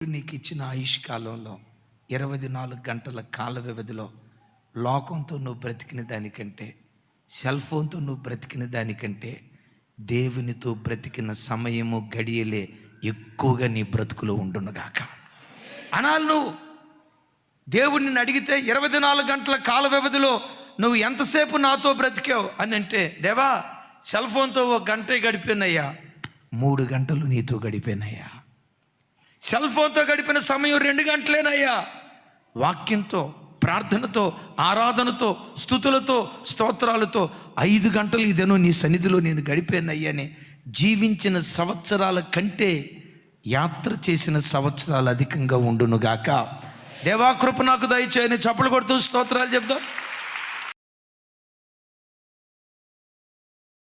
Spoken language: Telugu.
నీకు ఇచ్చిన ఆయుష్కాలంలో 24 గంటల కాల వ్యవధిలో లోకంతో నువ్వు బ్రతికిన దానికంటే, సెల్ ఫోన్తో నువ్వు బ్రతికిన దానికంటే దేవునితో బ్రతికిన సమయము గడియలే ఎక్కువగా నీ బ్రతుకులో ఉండునుగాక అనాలి. నువ్వు దేవుడిని అడిగితే 24 గంటల కాల వ్యవధిలో నువ్వు ఎంతసేపు నాతో బ్రతికావు అని అంటే, దేవా సెల్ ఫోన్తో 1 గంటే గడిపోయినయ్యా, 3 గంటలు నీతో గడిపోయినయ్యా. సెల్ ఫోన్తో గడిపిన సమయం 2 గంటలేనయ్యా. వాక్యంతో, ప్రార్థనతో, ఆరాధనతో, స్తుతులతో, స్తోత్రాలతో 5 గంటలు ఇదేనో నీ సన్నిధిలో నేను గడిపానయ్యాని జీవించిన సంవత్సరాల కంటే యాత్ర చేసిన సంవత్సరాలు అధికంగా ఉండునుగాక. దేవా కృప నాకు దయచేయని చప్పలు కొడుతూ స్తోత్రాలు చెప్దాం.